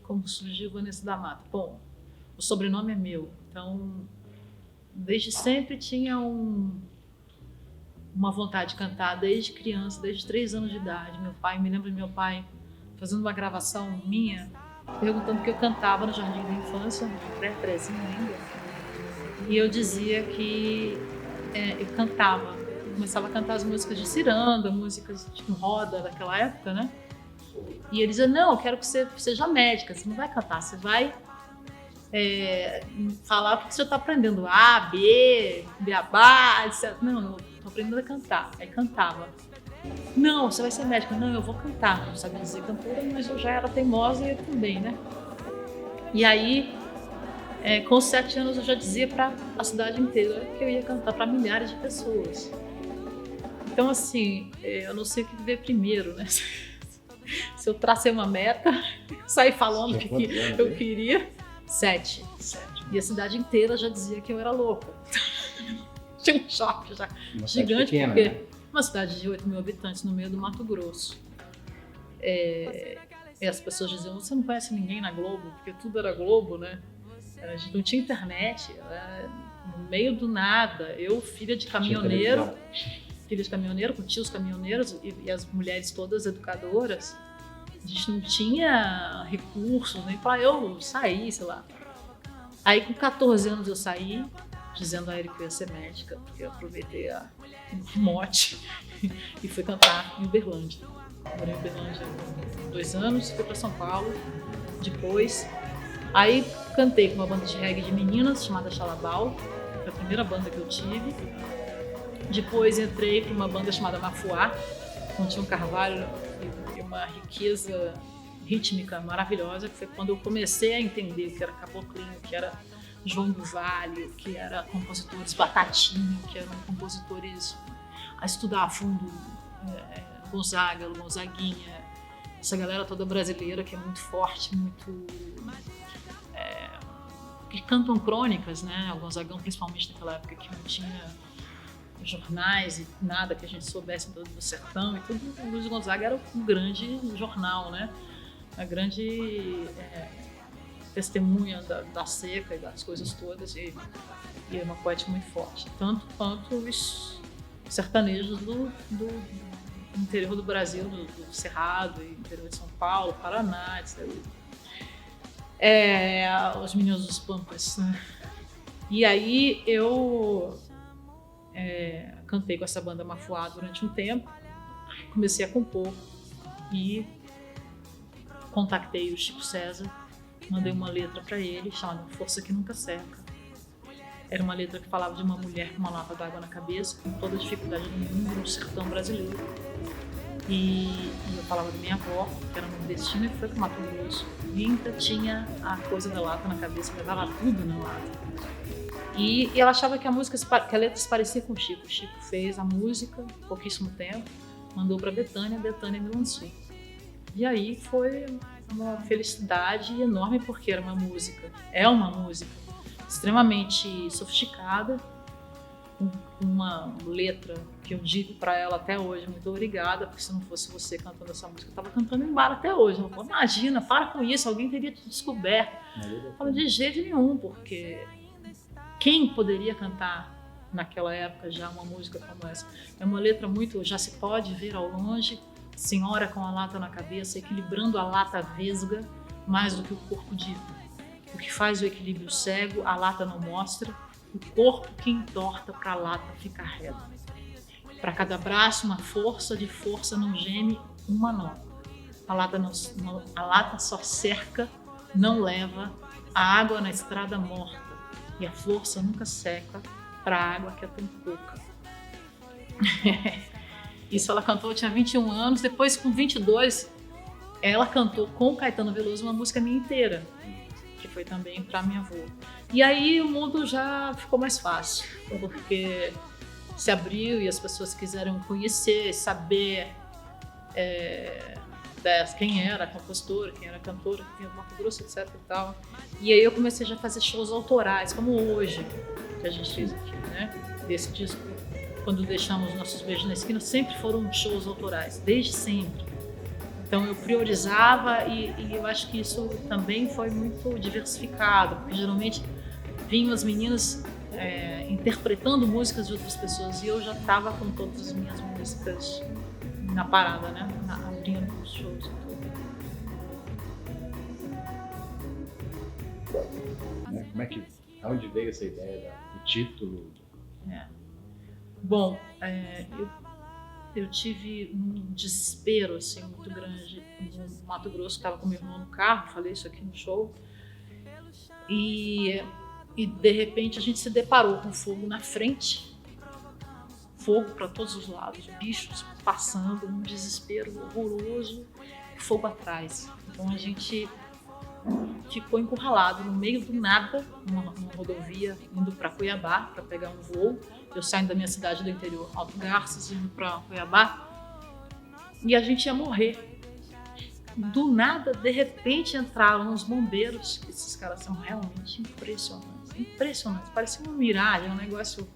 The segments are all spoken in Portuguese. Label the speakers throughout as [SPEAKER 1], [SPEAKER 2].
[SPEAKER 1] Como surgiu Vanessa da Mata? Bom, o sobrenome é meu, então desde sempre tinha uma vontade de cantar, desde criança, desde 3 anos de idade. Me lembro de meu pai fazendo uma gravação minha, perguntando o que eu cantava no Jardim da Infância, pré-prezinho ainda, e eu dizia que eu cantava. Eu começava a cantar as músicas de ciranda, músicas de roda daquela época, né? E ele dizia, não, eu quero que você seja médica, você não vai cantar, você vai falar porque você está aprendendo A, B, beabá, etc. Não, eu estou aprendendo a cantar. Aí cantava. Não, você vai ser médica. Não, eu vou cantar. Não sabia dizer cantora, mas eu já era teimosa e eu também, né? E aí, com 7 anos, eu já dizia para a cidade inteira que eu ia cantar para milhares de pessoas. Então, assim, eu não sei o que veio primeiro, né? Se eu tracei uma meta, saí falando o que eu queria. 7. E a cidade inteira já dizia que eu era louca. Tinha um choque já gigante, pequena, porque uma cidade de 8 mil habitantes no meio do Mato Grosso. E as pessoas diziam, você não conhece ninguém na Globo, porque tudo era Globo, né? A gente não tinha internet, era no meio do nada. Eu, filha de caminhoneiro, com tios caminhoneiros e as mulheres todas educadoras, a gente não tinha recursos nem para eu sair, sei lá. Aí com 14 anos eu saí, dizendo a ele que eu ia ser médica, porque eu aproveitei o mote e fui cantar em Uberlândia. Morei em Uberlândia 2 anos, fui para São Paulo depois. Aí cantei com uma banda de reggae de meninas chamada Xalabal, foi a primeira banda que eu tive. Depois entrei para uma banda chamada Mafuá, com Tião Carvalho e uma riqueza rítmica maravilhosa, que foi quando eu comecei a entender o que era caboclinho, que era João do Vale, que era compositores Batatinha, que eram compositores a estudar a fundo, Gonzaga, Gonzaguinha, essa galera toda brasileira que é muito forte, muito... que cantam crônicas, né? O Gonzagão, principalmente naquela época que não tinha jornais e nada que a gente soubesse do sertão e tudo. O Luiz Gonzaga era um grande jornal, né? A grande testemunha da seca e das coisas todas, e é uma poética muito forte, tanto quanto os sertanejos do interior do Brasil, do Cerrado, interior de São Paulo, Paraná, etc. Os meninos dos Pampas, né? E aí eu cantei com essa banda Mafuá durante um tempo, comecei a compor e contactei o Chico César, mandei uma letra para ele chamada Força que Nunca Seca. Era uma letra que falava de uma mulher com uma lata d'água na cabeça, com toda a dificuldade do mundo no sertão brasileiro. E eu falava da minha avó, que era nordestina e foi para o Mato Grosso, e ainda tinha a coisa da lata na cabeça, levava tudo na lata. E ela achava que a letra se parecia com o Chico. O Chico fez a música, pouquíssimo tempo, mandou para Bethânia, a Bethânia me lançou. E aí foi uma felicidade enorme, porque era uma música extremamente sofisticada, com uma letra que eu digo para ela até hoje, muito obrigada, porque se não fosse você cantando essa música, eu estava cantando em bar até hoje. Ela falou, imagina, para com isso, alguém teria te descoberto. Eu falei, de jeito nenhum, porque Quem poderia cantar naquela época já uma música como essa? É uma letra muito, já se pode ver ao longe, senhora com a lata na cabeça, equilibrando a lata vesga, mais do que o corpo diz. O que faz o equilíbrio cego, a lata não mostra, o corpo que entorta para a lata ficar reta. Para cada braço, uma força, de força não geme uma nota. A lata só cerca, não leva, a água na estrada morta, e a força nunca seca para a água que é tão pouca. Isso ela cantou, eu tinha 21 anos, depois com 22, ela cantou com Caetano Veloso uma música minha inteira, que foi também para minha avó. E aí o mundo já ficou mais fácil, porque se abriu e as pessoas quiseram conhecer, saber quem era a compositora, quem era a cantora, quem era do Mato Grosso, etc e tal. E aí eu comecei já a fazer shows autorais, como hoje, que a gente fez aqui, né? Desse disco, quando deixamos Nossos Beijos na Esquina, sempre foram shows autorais, desde sempre. Então eu priorizava e eu acho que isso também foi muito diversificado, porque geralmente vinham as meninas interpretando músicas de outras pessoas e eu já estava com todas as minhas músicas na parada, né? Abrindo os shows e tudo.
[SPEAKER 2] Como é que, aonde veio essa ideia do título?
[SPEAKER 1] Bom, eu tive um desespero assim, muito grande no Mato Grosso, estava com meu irmão no carro, falei isso aqui no show, e de repente a gente se deparou com fogo na frente, fogo para todos os lados, bichos passando, um desespero horroroso, fogo atrás. Então a gente ficou encurralado no meio do nada, numa rodovia indo para Cuiabá para pegar um voo. Eu saindo da minha cidade do interior, Alto Garças, indo para Cuiabá, e a gente ia morrer. Do nada, de repente, entraram os bombeiros. Esses caras são realmente impressionantes. Parecia uma miragem, um negócio.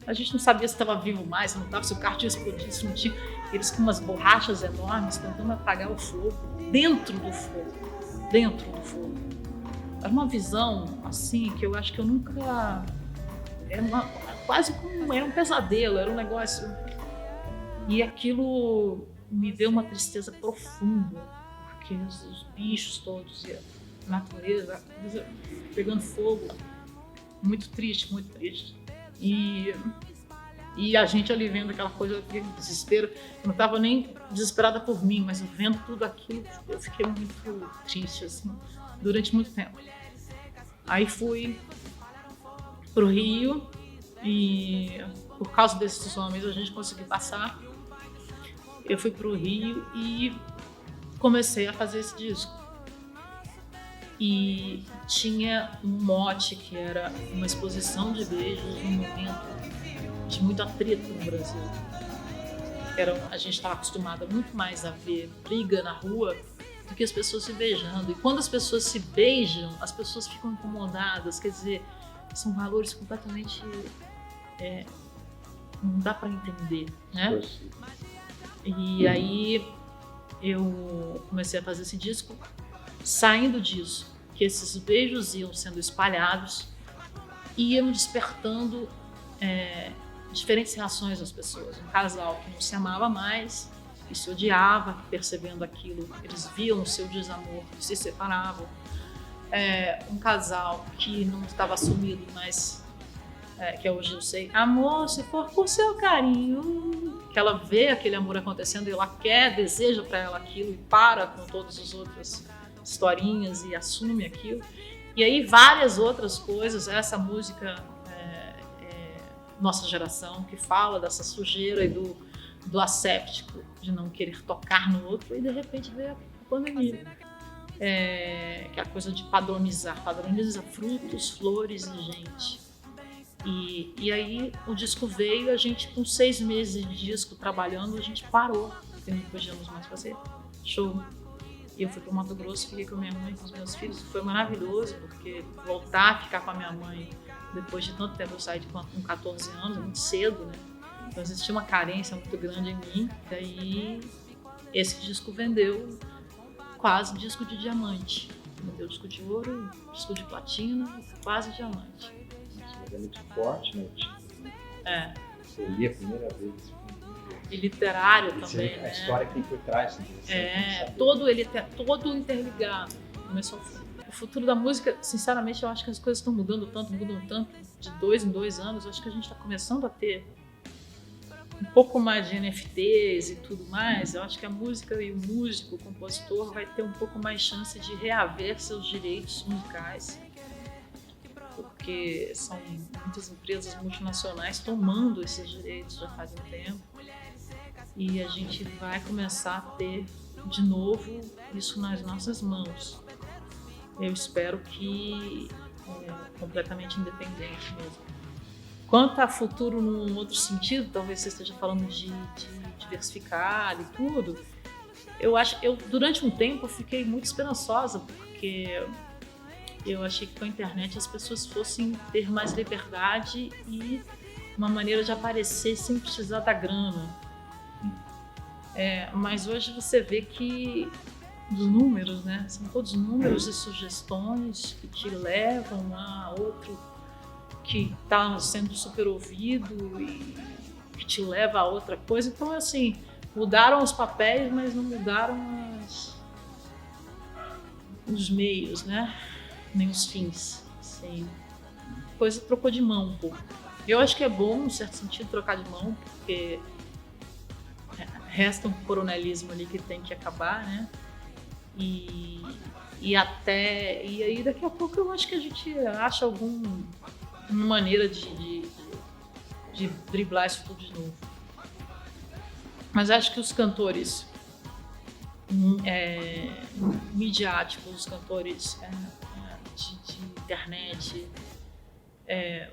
[SPEAKER 1] A gente não sabia se estava vivo mais, se não estava, se o carro tinha explodido, se não tinha. Eles com umas borrachas enormes tentando apagar o fogo, dentro do fogo. Era uma visão assim que eu acho que eu nunca. Quase como era um pesadelo, era um negócio. E aquilo me deu uma tristeza profunda, porque os bichos todos e a natureza pegando fogo, muito triste. E a gente ali vendo aquela coisa, aquele desespero. Eu não estava nem desesperada por mim, mas vendo tudo aquilo, eu fiquei muito triste assim, durante muito tempo. Aí fui pro Rio e por causa desses homens a gente conseguiu passar. Eu fui pro Rio e comecei a fazer esse disco. E tinha um mote que era uma exposição de beijos num momento de muito atrito no Brasil. A gente estava acostumada muito mais a ver briga na rua do que as pessoas se beijando. E quando as pessoas se beijam, as pessoas ficam incomodadas. Quer dizer, são valores completamente... não dá para entender, né? E aí eu comecei a fazer esse disco. Saindo disso, que esses beijos iam sendo espalhados, iam despertando diferentes reações das pessoas. Um casal que não se amava mais, que se odiava, percebendo aquilo, eles viam o seu desamor, se separavam. Um casal que não estava assumido, mas que hoje eu sei, amor, se for por seu carinho, que ela vê aquele amor acontecendo e ela quer, deseja para ela aquilo e para com todas as outras historinhas e assume aquilo. E aí várias outras coisas, essa música Nossa Geração, que fala dessa sujeira e do asséptico, de não querer tocar no outro, e de repente veio a pandemia. Que é a coisa de padronizar frutos, flores e gente. E aí o disco veio, a gente com 6 meses de disco trabalhando, a gente parou, porque não podíamos mais fazer show. E eu fui para o Mato Grosso, fiquei com a minha mãe, com os meus filhos. Foi maravilhoso, porque voltar a ficar com a minha mãe depois de tanto tempo, eu saí com 14 anos, muito cedo, né? Então existia uma carência muito grande em mim. Daí esse disco vendeu quase disco de diamante. Vendeu disco de ouro, disco de platina, quase diamante.
[SPEAKER 2] mas é muito forte, né?
[SPEAKER 1] É.
[SPEAKER 2] Você lia a primeira vez esse filme.
[SPEAKER 1] E literário também,
[SPEAKER 2] A
[SPEAKER 1] né?
[SPEAKER 2] história que tem por trás.
[SPEAKER 1] Ele é todo interligado. Começou o futuro da música, sinceramente, eu acho que as coisas estão mudam tanto, de 2 em 2 anos. Eu acho que a gente está começando a ter um pouco mais de NFTs e tudo mais. Eu acho que a música e o músico, o compositor, vai ter um pouco mais chance de reaver seus direitos musicais, porque são muitas empresas multinacionais tomando esses direitos já faz um tempo, e a gente vai começar a ter de novo isso nas nossas mãos. Eu espero que completamente independente mesmo. Quanto a futuro num outro sentido, talvez você esteja falando de diversificar e tudo, eu durante um tempo fiquei muito esperançosa, porque eu achei que com a internet as pessoas fossem ter mais liberdade e uma maneira de aparecer sem precisar da grana. Mas hoje você vê que os números, né? São todos números e sugestões que te levam a outro que está sendo super ouvido e que te leva a outra coisa. Então, assim, mudaram os papéis, mas não mudaram os meios, né? Nem os fins. Assim, a coisa trocou de mão um pouco. Eu acho que é bom, em certo sentido, trocar de mão, porque resta um coronelismo ali que tem que acabar, né? E aí daqui a pouco eu acho que a gente acha alguma maneira de driblar isso tudo de novo. Mas acho que os cantores midiáticos, os cantores de internet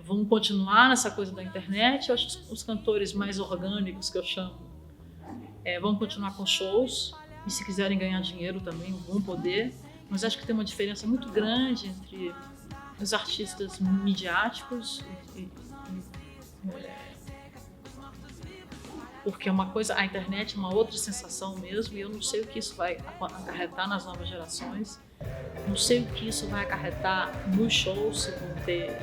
[SPEAKER 1] vão continuar nessa coisa da internet. Eu acho que os cantores mais orgânicos, que eu chamo, vão continuar com shows. E se quiserem ganhar dinheiro também vão poder, mas acho que tem uma diferença muito grande entre os artistas midiáticos porque é uma coisa, a internet é uma outra sensação mesmo, e eu não sei o que isso vai acarretar nas novas gerações, não sei o que isso vai acarretar nos shows, se vão ter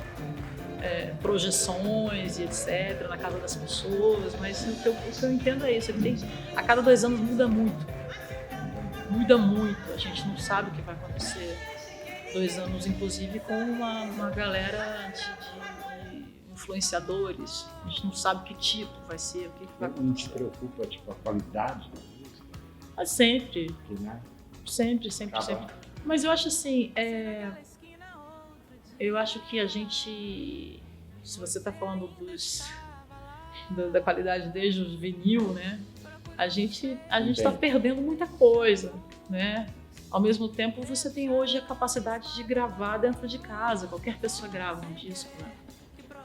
[SPEAKER 1] projeções e etc na casa das pessoas, mas o que eu entendo é isso, a cada 2 anos muda muito, a gente não sabe o que vai acontecer 2 anos, inclusive com uma galera de influenciadores, a gente não sabe que tipo vai ser, o que vai acontecer.
[SPEAKER 2] Não te preocupa a qualidade da música?
[SPEAKER 1] Sempre.
[SPEAKER 2] Né?
[SPEAKER 1] Sempre. Mas eu acho assim, eu acho que a gente, se você está falando da qualidade desde o vinil, né? A gente está perdendo muita coisa, né? Ao mesmo tempo, você tem hoje a capacidade de gravar dentro de casa. Qualquer pessoa grava um disco, né?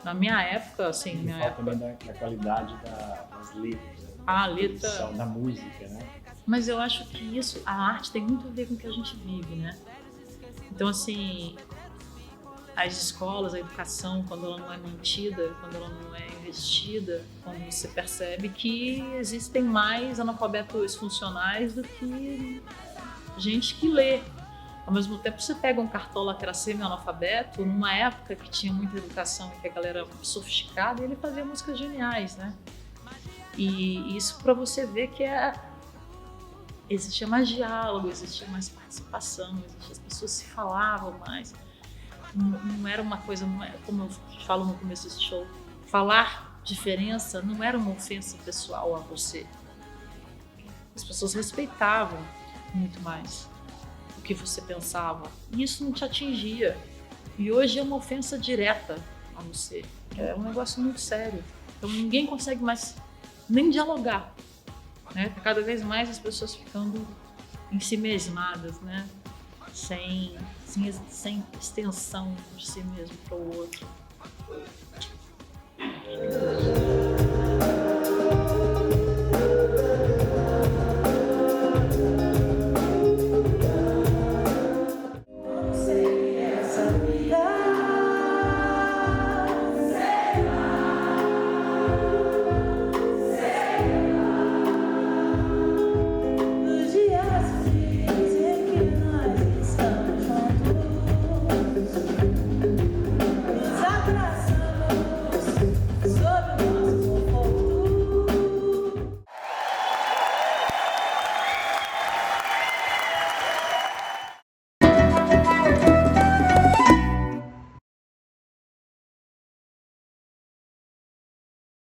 [SPEAKER 1] Na minha época, assim...
[SPEAKER 2] também da qualidade das letras.
[SPEAKER 1] A letra...
[SPEAKER 2] Da música, né?
[SPEAKER 1] Mas eu acho que a arte tem muito a ver com o que a gente vive, né? Então, assim... As escolas, a educação, quando ela não é mantida, quando ela não é investida, quando você percebe que existem mais analfabetos funcionais do que gente que lê. Ao mesmo tempo, você pega um cartola que era semi-analfabeto, numa época que tinha muita educação e que a galera era sofisticada, e ele fazia músicas geniais, né? E isso para você ver que existia mais diálogo, existia mais participação, as pessoas se falavam mais. Não era uma coisa, como eu falo no começo desse show, falar diferença não era uma ofensa pessoal a você. As pessoas respeitavam muito mais o que você pensava, e isso não te atingia. E hoje é uma ofensa direta a você. É um negócio muito sério. Então ninguém consegue mais nem dialogar, né? Cada vez mais as pessoas ficando em si mesmadas, né? Sem extensão de si mesmo para o outro.